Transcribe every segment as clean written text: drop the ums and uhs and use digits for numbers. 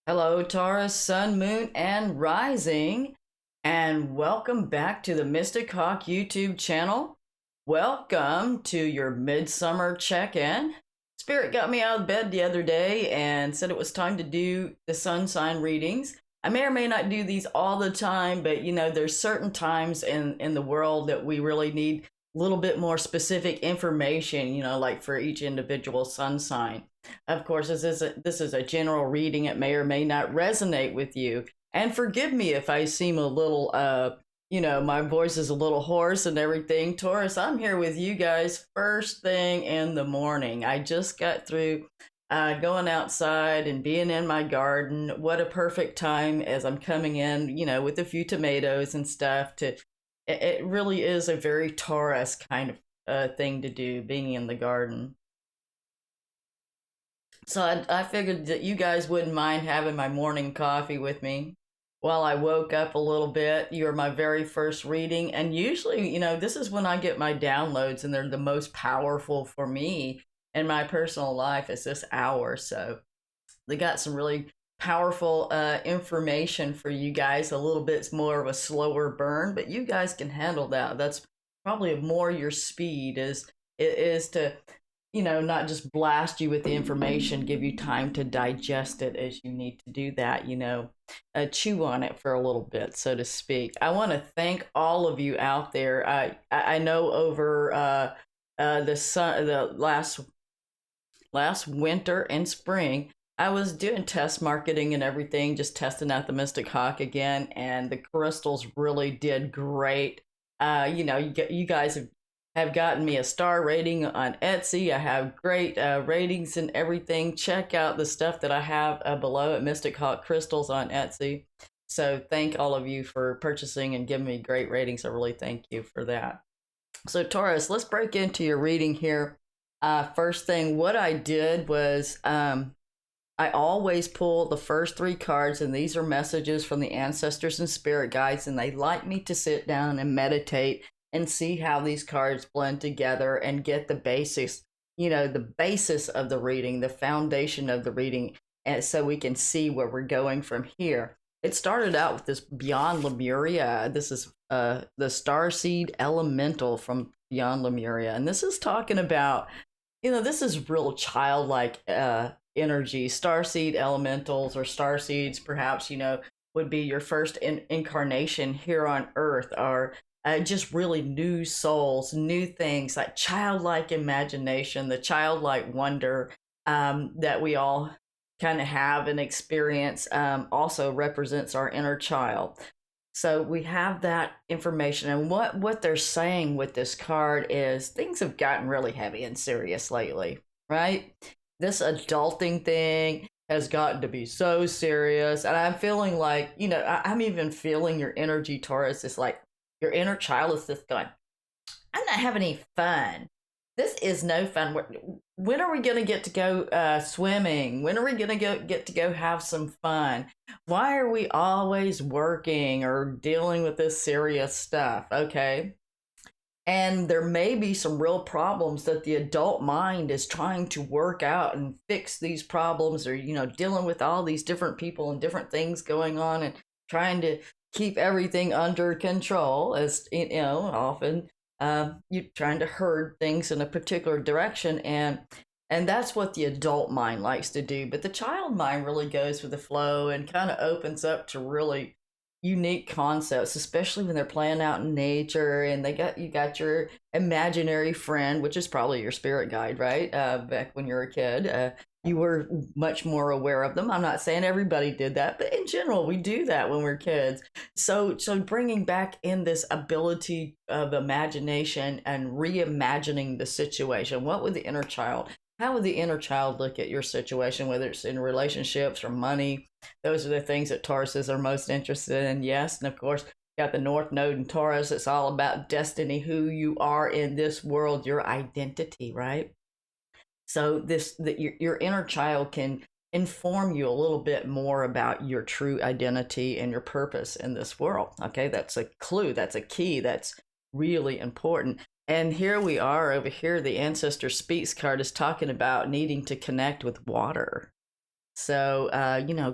Hello, Taurus, Sun, Moon, and Rising, and welcome back to the Mystic Hawk YouTube channel. Welcome to your midsummer check-in. Spirit got me out of bed the other day and said it was time to do the sun sign readings. I may or may not do these all the time, but there's certain times in the world that we really need a little bit more specific information, like for each individual sun sign. Of course, this is a general reading. It may or may not resonate with you. And forgive me if I seem a little, my voice is a little hoarse and everything. Taurus, I'm here with you guys first thing in the morning. I just got through going outside and being in my garden. What a perfect time as I'm coming in, with a few tomatoes and stuff. It really is a very Taurus kind of thing to do, being in the garden. So I figured that you guys wouldn't mind having my morning coffee with me while I woke up a little bit. You're my very first reading. And usually, this is when I get my downloads and they're the most powerful for me in my personal life is this hour. So they got some really powerful information for you guys. A little bit more of a slower burn, but you guys can handle that. That's probably more your speed is to not just blast you with the information, give you time to digest it as you need to do that, chew on it for a little bit, so to speak. I want to thank all of you out there. I know over the last winter and spring, I was doing test marketing and everything, just testing out the Mystic Hawk again, and the crystals really did great. You guys have gotten me a star rating on Etsy. I have great ratings and everything. Check out the stuff that I have below at Mystic Hawk Crystals on Etsy. So thank all of you for purchasing and giving me great ratings. I really thank you for that. So Taurus, let's break into your reading here. First thing, what I did was I always pull the first three cards, and these are messages from the ancestors and spirit guides, and they like me to sit down and meditate and see how these cards blend together and get the basics, the basis of the reading, the foundation of the reading, and so we can see where we're going from here. It started out with this Beyond Lemuria. This is the Starseed Elemental from Beyond Lemuria, and this is talking about, this is real childlike energy. Starseed elementals or starseeds, perhaps, would be your first incarnation here on Earth, are just really new souls, new things, like childlike imagination, the childlike wonder that we all kind of have and experience, also represents our inner child. So we have that information. And what they're saying with this card is things have gotten really heavy and serious lately, right? This adulting thing has gotten to be so serious. And I'm feeling like, I'm even feeling your energy, Taurus. It's like, your inner child is just going, I'm not having any fun. This is no fun. When are we going to get to go swimming? When are we going to get to go have some fun? Why are we always working or dealing with this serious stuff? Okay. And there may be some real problems that the adult mind is trying to work out and fix these problems, or, dealing with all these different people and different things going on and trying to keep everything under control, as often you're trying to herd things in a particular direction, and that's what the adult mind likes to do. But the child mind really goes with the flow and kind of opens up to really unique concepts, especially when they're playing out in nature and you got your imaginary friend, which is probably your spirit guide, right? Back when you were a kid, you were much more aware of them. I'm not saying everybody did that, but in general, we do that when we're kids. So bringing back in this ability of imagination and reimagining the situation. What would the inner child, how would the inner child look at your situation, whether it's in relationships or money? Those are the things that Tauruses are most interested in. Yes. And of course, got the North Node in Taurus. It's all about destiny, who you are in this world, your identity, right? So your inner child can inform you a little bit more about your true identity and your purpose in this world. Okay, that's a clue. That's a key. That's really important. And here we are over here. The Ancestor Speaks card is talking about needing to connect with water. So,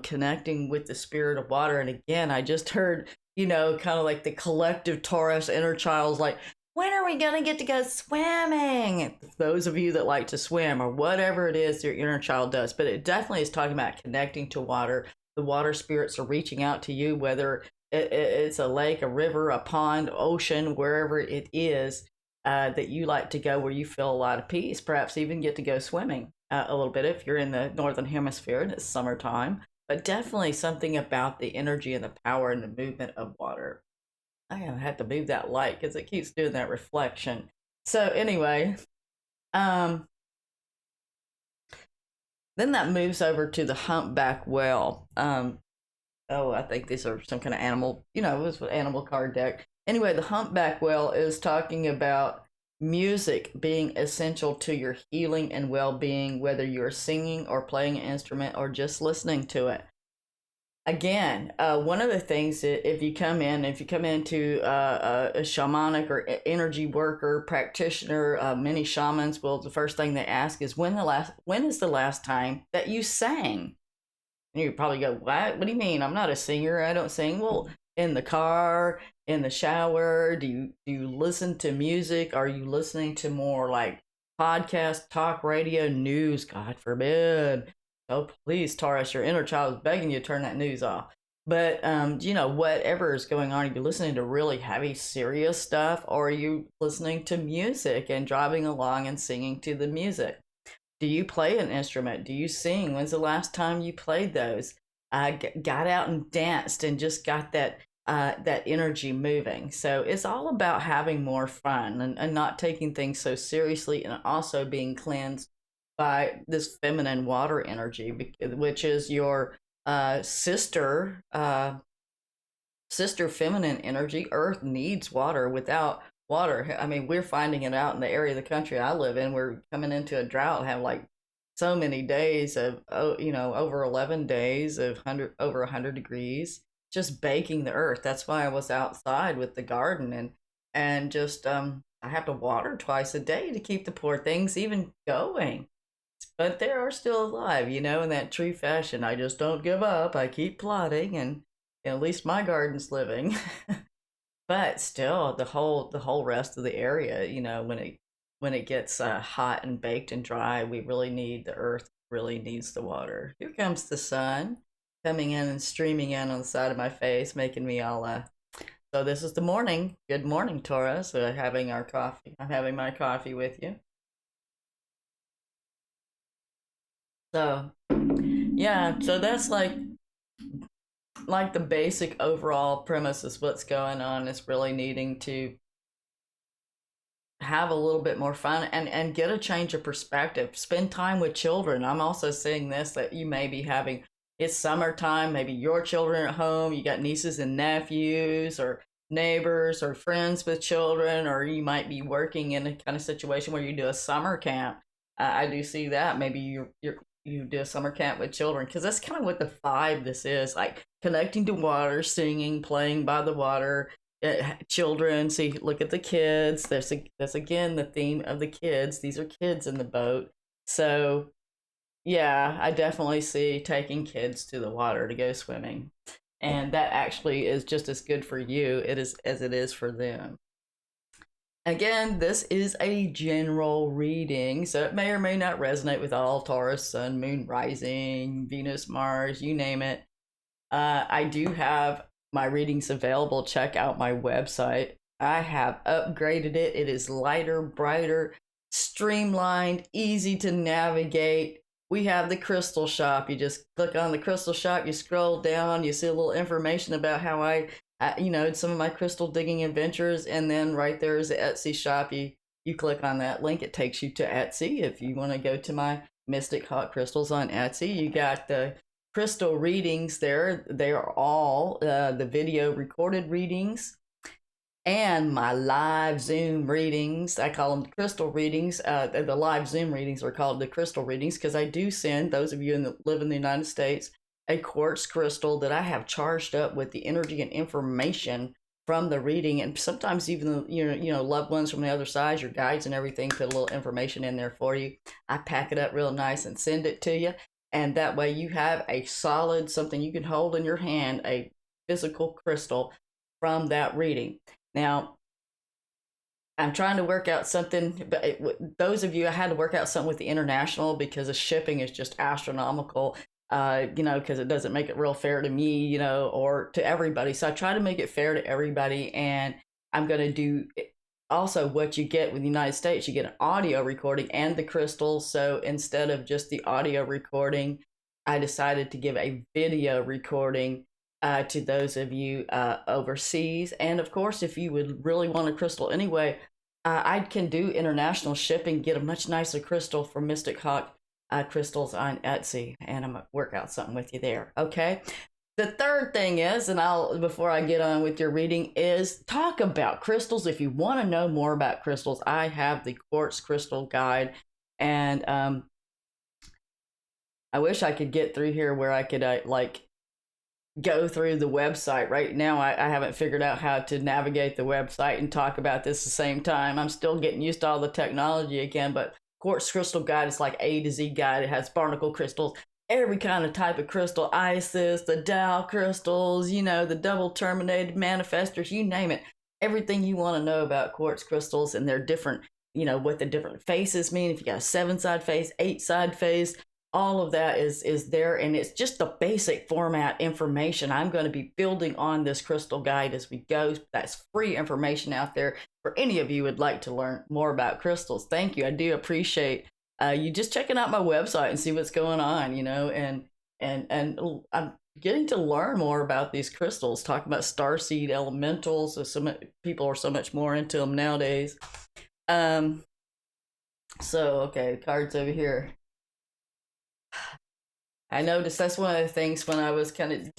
connecting with the spirit of water. And again, I just heard, kind of like the collective Taurus inner child's like, when are we going to get to go swimming? Those of you that like to swim or whatever it is your inner child does. But it definitely is talking about connecting to water. The water spirits are reaching out to you, whether it's a lake, a river, a pond, ocean, wherever it is that you like to go where you feel a lot of peace. Perhaps even get to go swimming a little bit if you're in the northern hemisphere and it's summertime. But definitely something about the energy and the power and the movement of water. I have to move that light because it keeps doing that reflection. So anyway, then that moves over to the humpback whale. I think these are some kind of animal, it was an animal card deck. Anyway, the humpback whale is talking about music being essential to your healing and well-being, whether you're singing or playing an instrument or just listening to it. Again, one of the things that if you come into a shamanic or energy worker practitioner, many shamans will, the first thing they ask is when is the last time that you sang? And you probably go, what do you mean? I'm not a singer, I don't sing. Well, in the car, in the shower, do you listen to music? Are you listening to more like podcast, talk radio, news? God forbid. Oh, please, Taurus, your inner child is begging you to turn that news off. But, whatever is going on, are you listening to really heavy, serious stuff? Or are you listening to music and driving along and singing to the music? Do you play an instrument? Do you sing? When's the last time you played those? Got out and danced and just got that energy moving. So it's all about having more fun and not taking things so seriously, and also being cleansed by this feminine water energy, which is your sister feminine energy. Earth needs water. Without water, I mean, we're finding it out in the area of the country I live in. We're coming into a drought, have like so many days of over 11 days of over 100 degrees, just baking the earth. That's why I was outside with the garden and just I have to water twice a day to keep the poor things even going. But they are still alive, in that true fashion. I just don't give up. I keep plotting, and at least my garden's living. But still, the whole rest of the area, when it gets hot and baked and dry, we really need the earth. Really needs the water. Here comes the sun, coming in and streaming in on the side of my face, making me all. So this is the morning. Good morning, Taurus. Having our coffee. I'm having my coffee with you. So, yeah, so that's like the basic overall premise is what's going on. Is really needing to have a little bit more fun and get a change of perspective. Spend time with children. I'm also seeing this, that you may be having, it's summertime, maybe your children at home, you got nieces and nephews or neighbors or friends with children, or you might be working in a kind of situation where you do a summer camp. I do see that. Maybe you do a summer camp with children, because that's kind of what the vibe this is, like connecting to water, singing, playing by the water, children. See, look at the kids. That's again the theme of the kids. These are kids in the boat. So yeah, I definitely see taking kids to the water to go swimming, and that actually is just as good for you as it is for them. Again, this is a general reading, so it may or may not resonate with all Taurus, Sun, Moon, Rising, Venus, Mars, you name it. I do have my readings available. Check out my website. I have upgraded it. It is lighter, brighter, streamlined, easy to navigate. We have the crystal shop. You just click on the crystal shop, you scroll down, you see a little information about how I some of my crystal digging adventures, and then right there is the Etsy shop. You click on that link, it takes you to Etsy. If you want to go to my Mystic Hot Crystals on Etsy, you got the crystal readings there. They are all the video recorded readings and my live Zoom readings. I call them crystal readings. The live Zoom readings are called the crystal readings because I do send those of you that live in the United States a quartz crystal that I have charged up with the energy and information from the reading, and sometimes even loved ones from the other side, your guides and everything, put a little information in there for you. I pack it up real nice and send it to you. And that way you have a solid something you can hold in your hand, a physical crystal from that reading. Now, I'm trying to work out something, but those of you, I had to work out something with the international because the shipping is just astronomical, because it doesn't make it real fair to me, or to everybody. So I try to make it fair to everybody. And I'm going to do also what you get with the United States. You get an audio recording and the crystals. So instead of just the audio recording, I decided to give a video recording to those of you overseas. And of course, if you would really want a crystal anyway, I can do international shipping, get a much nicer crystal from Mystic Hawk Crystals on Etsy, and I'm going to work out something with you there. Okay. The third thing is, and before I get on with your reading, is talk about crystals. If you want to know more about crystals, I have the Quartz Crystal Guide, and I wish I could get through here where I could go through the website. Right now I haven't figured out how to navigate the website and talk about this at the same time. I'm still getting used to all the technology again, but Quartz Crystal Guide is like A to Z guide. It has barnacle crystals, every kind of type of crystal, Isis, the Dow crystals, the double terminated manifestors, you name it. Everything you want to know about quartz crystals and their different, what the different faces mean. If you got a 7-side face, 8-side face, all of that is there, and it's just the basic format information. I'm going to be building on this crystal guide as we go. That's free information out there for any of you who would like to learn more about crystals. Thank you. I do appreciate you just checking out my website and see what's going on, and I'm getting to learn more about these crystals, talking about starseed elementals. So people are so much more into them nowadays. So okay, cards over here. I noticed that's one of the things when I was kind of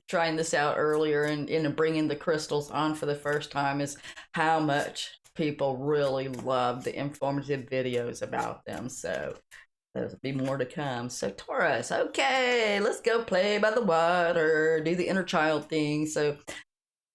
trying this out earlier and bringing the crystals on for the first time, is how much people really love the informative videos about them. So there'll be more to come. So Taurus, okay, let's go play by the water, do the inner child thing. So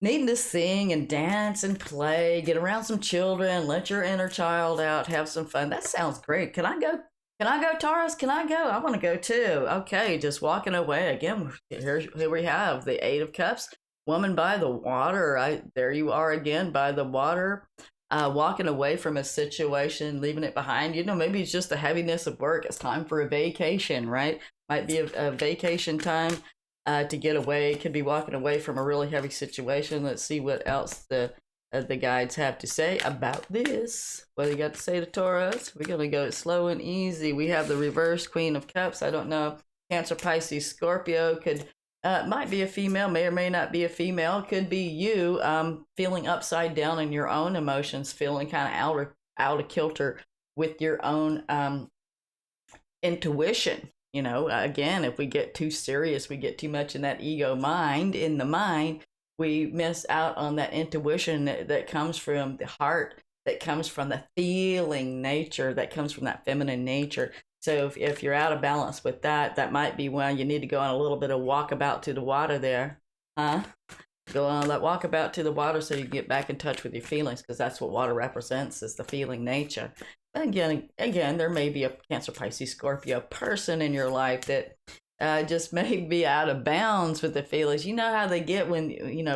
needing to sing and dance and play, get around some children, let your inner child out, have some fun. That sounds great. Can I go? Can I go, Taurus? Can I go? I want to go too. Okay, just walking away. Again, here we have the Eight of Cups. Woman by the water. There you are again, by the water. Walking away from a situation, leaving it behind. Maybe it's just the heaviness of work. It's time for a vacation, right? Might be a vacation time to get away. Could be walking away from a really heavy situation. Let's see what else the guides have to say about this. What do you got to say to Taurus? We're going to go slow and easy. We have the reverse Queen of Cups. I don't know. Cancer, Pisces, Scorpio might be a female, may or may not be a female. Could be you feeling upside down in your own emotions, feeling kind of out of kilter with your own intuition. Again, if we get too serious, we get too much in that ego mind, we miss out on that intuition that comes from the heart, that comes from the feeling nature, that comes from that feminine nature. So if you're out of balance with that might be when you need to go on a little bit of walkabout to the water there. Go on that walkabout to the water so you can get back in touch with your feelings, because that's what water represents, is the feeling nature. But again, there may be a Cancer, Pisces, Scorpio person in your life that just may be out of bounds with the feelings. You know how they get when,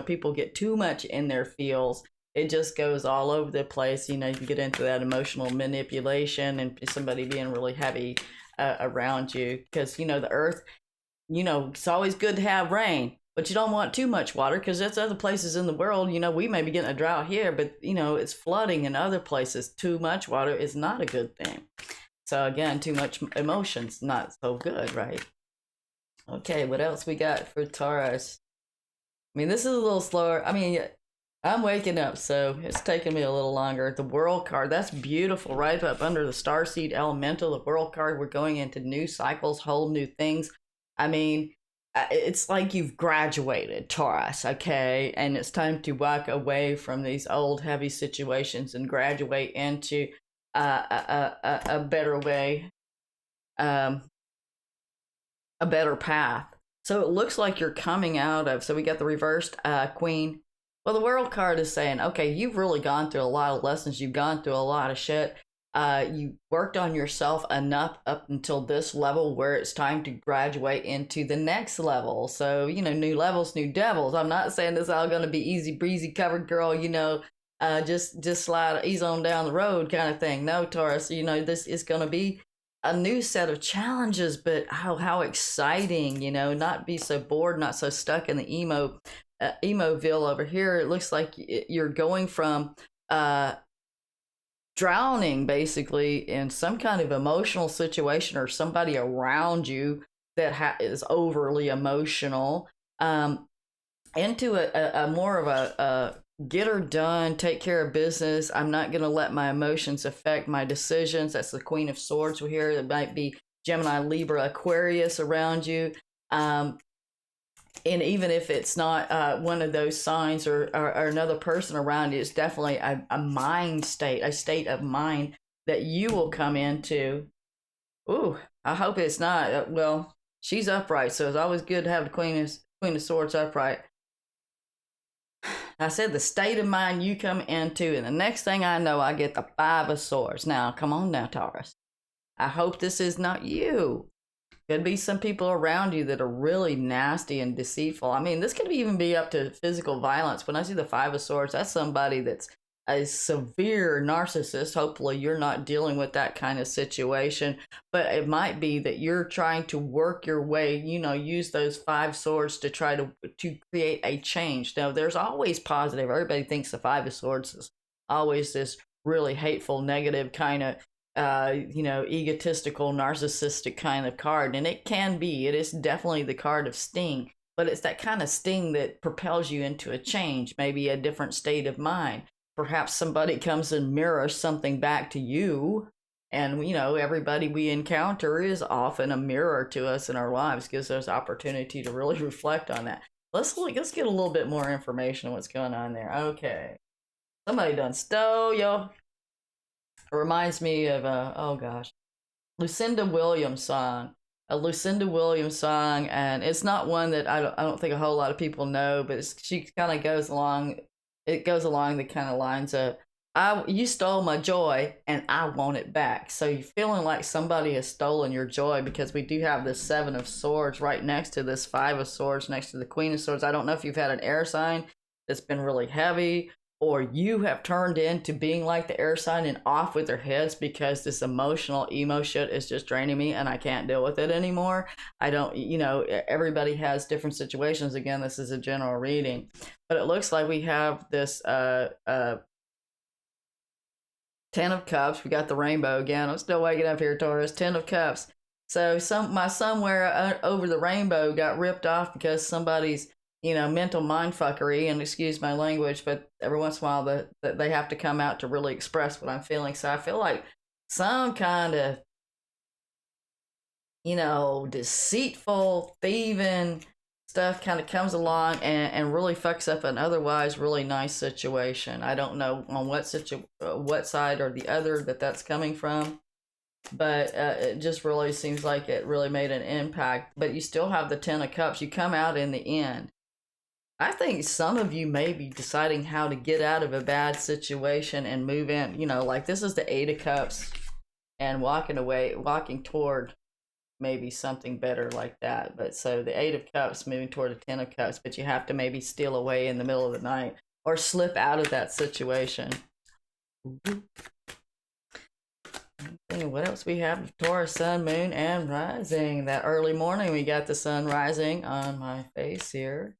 people get too much in their feels. It just goes all over the place. You can get into that emotional manipulation and somebody being really heavy around you. Because, the earth, it's always good to have rain, but you don't want too much water, because that's other places in the world. We may be getting a drought here, but, it's flooding in other places. Too much water is not a good thing. So again, too much emotion's not so good, right? Okay, what else we got for Taurus? This is a little slower. I'm waking up, so it's taking me a little longer. The World card, that's beautiful, right up under the Starseed Elemental. The World card, we're going into new cycles, whole new things. It's like you've graduated, Taurus, okay? And it's time to walk away from these old heavy situations and graduate into a better way. A better path. So it looks like you're coming out of, so we got the reversed Queen. Well, the World card is saying, okay, you've really gone through a lot of lessons. You've gone through a lot of shit. You worked on yourself enough up until this level where it's time to graduate into the next level. So, new levels, new devils. I'm not saying this all going to be easy breezy covered girl, just slide ease on down the road kind of thing. No, Taurus, this is going to be a new set of challenges, but how exciting, not be so bored, not so stuck in the emoville over here. It looks like you're going from drowning basically in some kind of emotional situation or somebody around you that is overly emotional, into a more of a get her done, take care of business. I'm not going to let my emotions affect my decisions. That's the Queen of Swords here. It might be Gemini, Libra, Aquarius around you. And even if it's not one of those signs or another person around you, it's definitely a mind state, a state of mind that you will come into. Ooh, I hope it's not. Well, she's upright, so it's always good to have the Queen of Swords upright. I said the state of mind you come into, and the next thing I know, I get the Five of Swords. Now, come on now, Taurus. I hope this is not you. Could be some people around you that are really nasty and deceitful. I mean, this could even be up to physical violence. When I see the Five of Swords, that's somebody that's a severe narcissist. Hopefully, you're not dealing with that kind of situation, but it might be that you're trying to work your way, use those Five Swords to try to create a change. Now, there's always positive. Everybody thinks the Five of Swords is always this really hateful, negative kind of egotistical, narcissistic kind of card. And it can be, it is definitely the card of sting, but it's that kind of sting that propels you into a change, maybe a different state of mind. Perhaps somebody comes and mirrors something back to you. And, everybody we encounter is often a mirror to us in our lives, gives us opportunity to really reflect on that. Let's get a little bit more information on what's going on there. Okay. Somebody done stole yo. It reminds me of oh gosh, Lucinda Williams song, a Lucinda Williams song, and it's not one that I don't think a whole lot of people know, but she kind of goes along. It goes along the kind of lines of, you stole my joy and I want it back. So you're feeling like somebody has stolen your joy, because we do have this Seven of Swords right next to this Five of Swords, next to the Queen of Swords. I don't know if you've had an air sign that's been really heavy, or you have turned into being like the air sign and off with their heads because this emotional emo shit is just draining me and I can't deal with it anymore. I don't, everybody has different situations. Again, this is a general reading, but it looks like we have this Ten of Cups. We got the rainbow again. I'm still waking up here, Taurus. Ten of Cups. So my somewhere over the rainbow got ripped off because somebody's mental mind fuckery, and excuse my language, but every once in a while that they have to come out to really express what I'm feeling. So I feel like some kind of, deceitful, thieving stuff kind of comes along and really fucks up an otherwise really nice situation. I don't know on what side or the other that's coming from, but it just really seems like it really made an impact. But you still have the Ten of Cups. You come out in the end. I think some of you may be deciding how to get out of a bad situation and move in. Like this is the Eight of Cups, and walking toward maybe something better like that. But so the Eight of Cups moving toward the Ten of Cups, but you have to maybe steal away in the middle of the night or slip out of that situation. What else we have? Taurus, Sun, Moon, and Rising. That early morning we got the sun rising on my face here.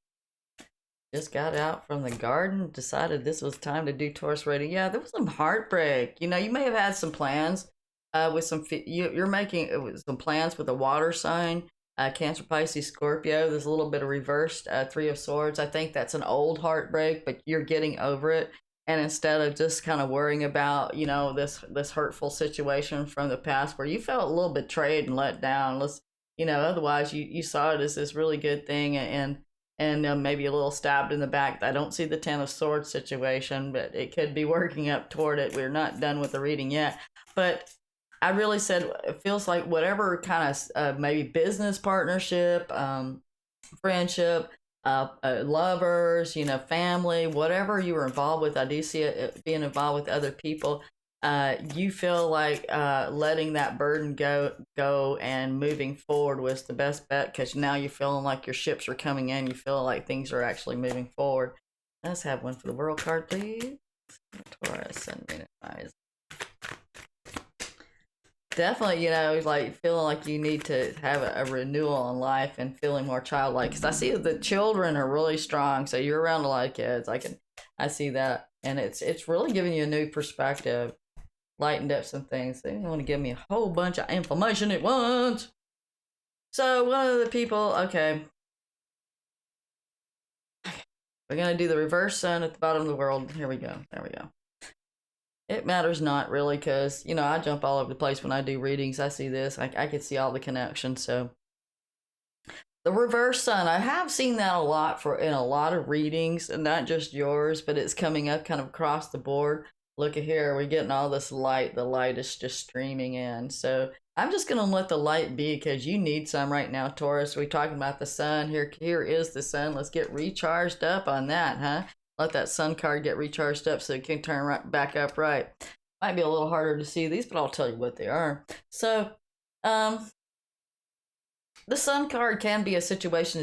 Just got out from the garden, decided this was time to do Taurus reading. Yeah, there was some heartbreak. You may have had some plans with some, you're making some plans with a water sign, Cancer, Pisces, Scorpio. There's a little bit of reversed Three of Swords. I think that's an old heartbreak, but you're getting over it. And instead of just kind of worrying about, this hurtful situation from the past where you felt a little betrayed and let down, otherwise you saw it as this really good thing, and maybe a little stabbed in the back. I don't see the Ten of Swords situation, but it could be working up toward it. We're not done with the reading yet. But I really said it feels like whatever kind of maybe business partnership, friendship, lovers, family, whatever you were involved with. I do see it being involved with other people. You feel like letting that burden go and moving forward was the best bet because now you're feeling like your ships are coming in. You feel like things are actually moving forward. Let's have one for the world card, please. Taurus and Venus. Definitely, like feeling like you need to have a renewal in life and feeling more childlike. Because I see the children are really strong, so you're around a lot of kids. I see that, and it's really giving you a new perspective, lightened up some things. They want to give me a whole bunch of information at once. So one of the people, okay, we're gonna do the reverse sun at the bottom of the world. Here we go. There we go. It matters not really because, I jump all over the place when I do readings. I see this. I can see all the connections. So the reverse sun, I have seen that a lot in a lot of readings, and not just yours, but it's coming up kind of across the board. Look at here. We're getting all this light. The light is just streaming in. So I'm just going to let the light be because you need some right now, Taurus. We're talking about the sun. Here is the sun. Let's get recharged up on that, huh? Let that sun card get recharged up so it can turn right back up right. Might be a little harder to see these, but I'll tell you what they are. So, the sun card can be a situation.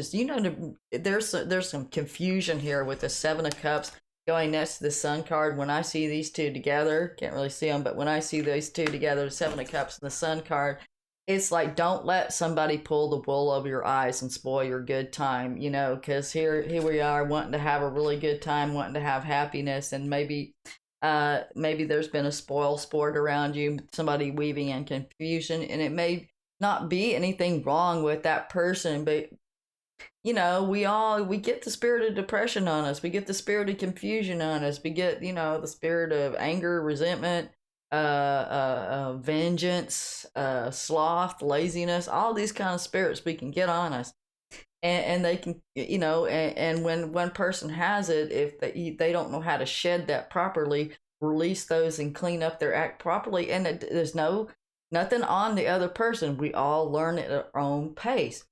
There's some confusion here with the Seven of Cups going next to the sun card. When I see these two together, can't really see them, but when I see these two together, the Seven of Cups and the sun card, it's like, don't let somebody pull the wool over your eyes and spoil your good time, because here we are wanting to have a really good time, wanting to have happiness, and maybe there's been a spoil sport around you, somebody weaving in confusion, and it may not be anything wrong with that person, but we get the spirit of depression on us, we get the spirit of confusion on us, we get the spirit of anger, resentment, vengeance, sloth, laziness, all these kind of spirits we can get on us, and they can, and when one person has it, if they don't know how to shed that properly, release those and clean up their act properly, and there's nothing on the other person. We all learn at our own pace.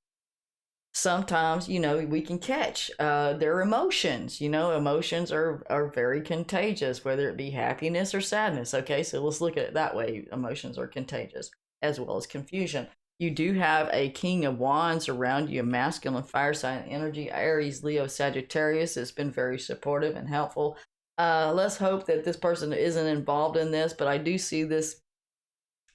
Sometimes, we can catch their emotions. Emotions are very contagious, whether it be happiness or sadness. Okay, so let's look at it that way. Emotions are contagious, as well as confusion. You do have a King of Wands around you, a masculine fire sign energy, Aries, Leo, Sagittarius. It's been very supportive and helpful. Let's hope that this person isn't involved in this, but I do see this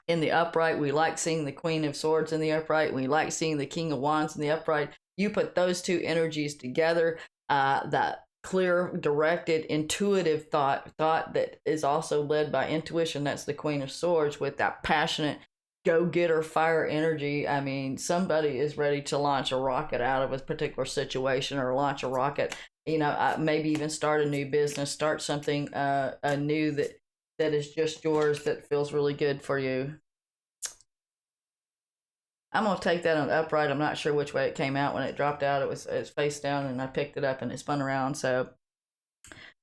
in the upright. We like seeing the Queen of Swords in the upright. We like seeing the King of Wands in the upright. You put those two energies together, that clear, directed, intuitive thought that is also led by intuition. That's the Queen of Swords with that passionate, go-getter fire energy. I mean, somebody is ready to launch a rocket out of a particular situation, or launch a rocket, maybe even start a new business, start something new that is just yours, that feels really good for you. I'm going to take that on the upright. I'm not sure which way it came out when it dropped out. It's face down, and I picked it up and it spun around. So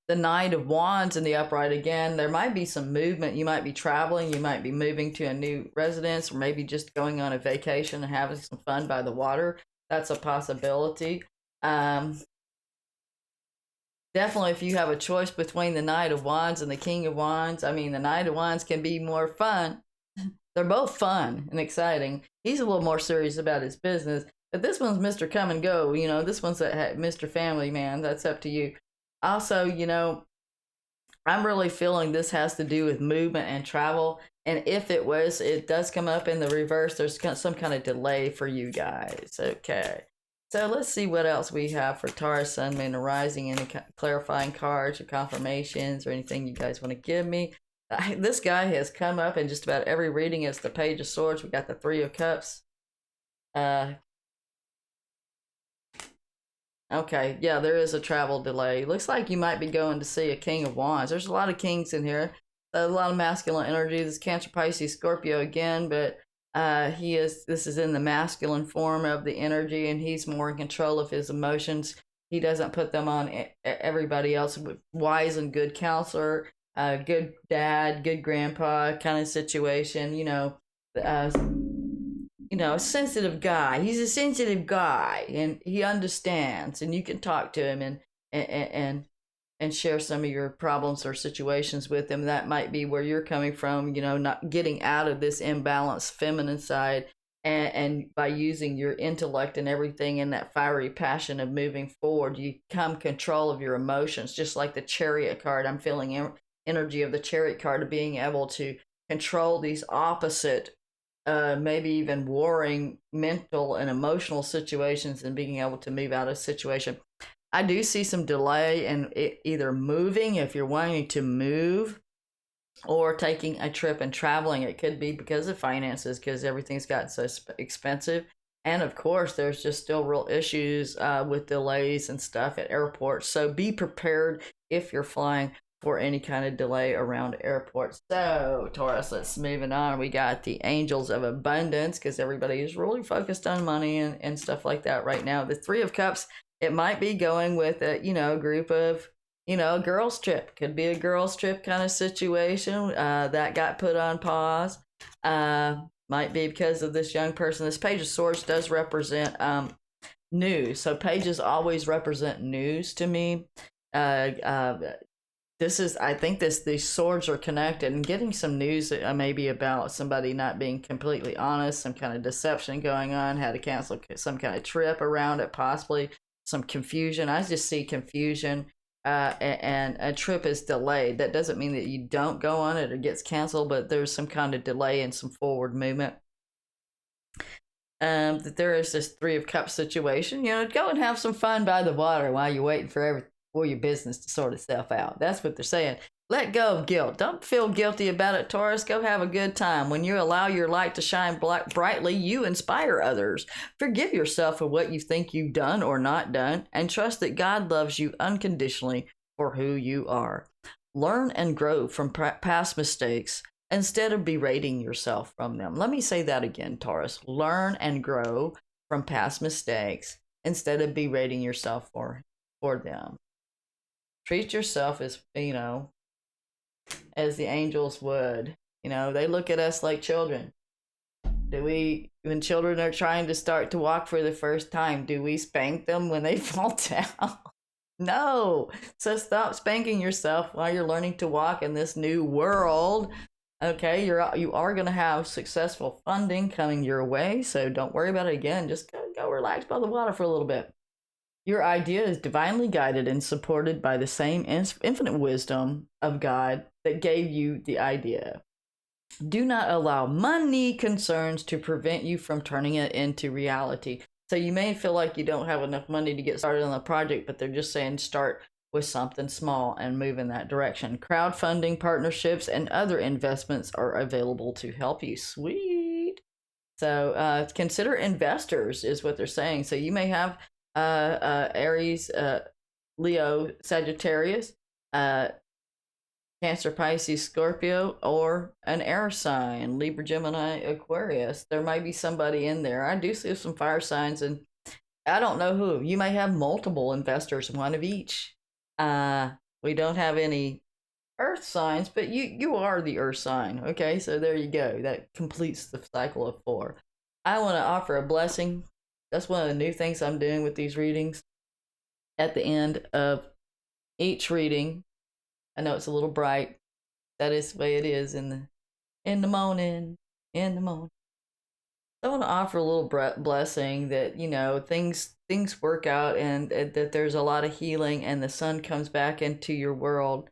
the Knight of Wands in the upright again, there might be some movement. You might be traveling. You might be moving to a new residence, or maybe just going on a vacation and having some fun by the water. That's a possibility. Definitely, if you have a choice between the Knight of Wands and the King of Wands, I mean, the Knight of Wands can be more fun. They're both fun and exciting. He's a little more serious about his business, but this one's Mr. Come and Go. This one's Mr. Family Man. That's up to you. Also, I'm really feeling this has to do with movement and travel. And if it does come up in the reverse, there's some kind of delay for you guys. Okay. So let's see what else we have for Taurus, Sun, Moon, and Rising. Any clarifying cards or confirmations or anything you guys want to give me? This guy has come up in just about every reading. It's the Page of Swords. We got the Three of Cups. Okay, yeah, there is a travel delay. Looks like you might be going to see a King of Wands. There's a lot of kings in here. A lot of masculine energy. This is Cancer, Pisces, Scorpio again, but this is in the masculine form of the energy, and he's more in control of his emotions. He doesn't put them on everybody else. Wise and good counselor, good dad, good grandpa kind of situation. A sensitive guy. He's a sensitive guy, and he understands, and you can talk to him, and and share some of your problems or situations with them. That might be where you're coming from, not getting out of this imbalanced feminine side, and by using your intellect and everything in that fiery passion of moving forward, you come control of your emotions, just like the Chariot card. I'm feeling energy of the Chariot card of being able to control these opposite, maybe even warring mental and emotional situations, and being able to move out of a situation. I do see some delay in either moving, if you're wanting to move, or taking a trip and traveling. It could be because of finances, because everything's gotten so expensive. And of course, there's just still real issues with delays and stuff at airports. So be prepared if you're flying for any kind of delay around airports. So, Taurus, let's move it on. We got the Angels of Abundance, because everybody is really focused on money and stuff like that right now. The Three of Cups, it might be going with a, group of, a girls' trip. Could be a girls' trip kind of situation that got put on pause. Might be because of this young person. This Page of Swords does represent news. So pages always represent news to me. I think these swords are connected, and getting some news maybe about somebody not being completely honest, some kind of deception going on, had to cancel some kind of trip around it, possibly some confusion. I just see confusion, and a trip is delayed. That doesn't mean that you don't go on it or gets canceled, but there's some kind of delay and some forward movement. That there is this Three of Cups situation. Go and have some fun by the water while you're waiting for your business to sort itself out. That's what they're saying. Let go of guilt. Don't feel guilty about it, Taurus. Go have a good time. When you allow your light to shine brightly, you inspire others. Forgive yourself for what you think you've done or not done, and trust that God loves you unconditionally for who you are. Learn and grow from past mistakes instead of berating yourself from them. Let me say that again, Taurus. Learn and grow from past mistakes instead of berating yourself for them. Treat yourself as, as the angels would. They look at us like children. When children are trying to start to walk for the first time, do we spank them when they fall down? No. So stop spanking yourself while you're learning to walk in this new world. Okay, you are going to have successful funding coming your way, so don't worry about it again. Just go relax by the water for a little bit. Your idea is divinely guided and supported by the same infinite wisdom of God that gave you the idea. Do not allow money concerns to prevent you from turning it into reality. So you may feel like you don't have enough money to get started on the project, but they're just saying start with something small and move in that direction. Crowdfunding, partnerships, and other investments are available to help you. Sweet. So consider investors is what they're saying. So you may have Aries, Leo, Sagittarius, Cancer, Pisces, Scorpio, or an air sign, Libra, Gemini, Aquarius. There might be somebody in there. I do see some fire signs, and I don't know who. You may have multiple investors, one of each. We don't have any earth signs, but you are the earth sign. Okay, so there you go. That completes the cycle of 4. I want to offer a blessing. That's one of the new things I'm doing with these readings. At the end of each reading, I know it's a little bright. That is the way it is in the morning. In the morning. I want to offer a little blessing that things work out, and that there's a lot of healing, and the sun comes back into your world.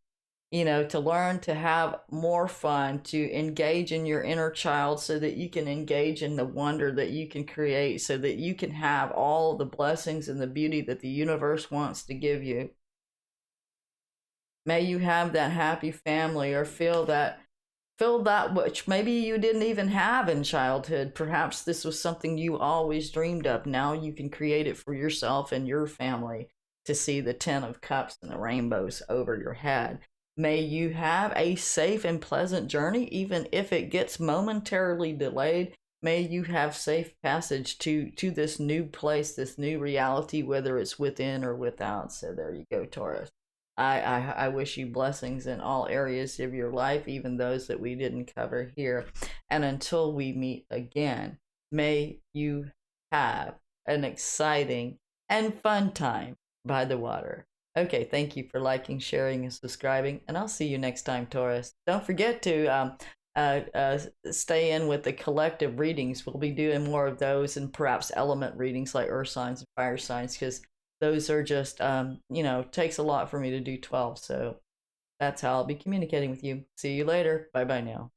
To learn to have more fun, to engage in your inner child so that you can engage in the wonder that you can create, so that you can have all the blessings and the beauty that the universe wants to give you. May you have that happy family, or feel that which maybe you didn't even have in childhood. Perhaps this was something you always dreamed of. Now you can create it for yourself and your family, to see the 10 of Cups and the rainbows over your head. May you have a safe and pleasant journey, even if it gets momentarily delayed. May you have safe passage to this new place, this new reality, whether it's within or without. So there you go, Taurus. I wish you blessings in all areas of your life, even those that we didn't cover here. And until we meet again, may you have an exciting and fun time by the water. Okay, thank you for liking, sharing, and subscribing, and I'll see you next time, Taurus. Don't forget to stay in with the collective readings. We'll be doing more of those and perhaps element readings like earth signs and fire signs because those are just, takes a lot for me to do 12. So that's how I'll be communicating with you. See you later. Bye bye now.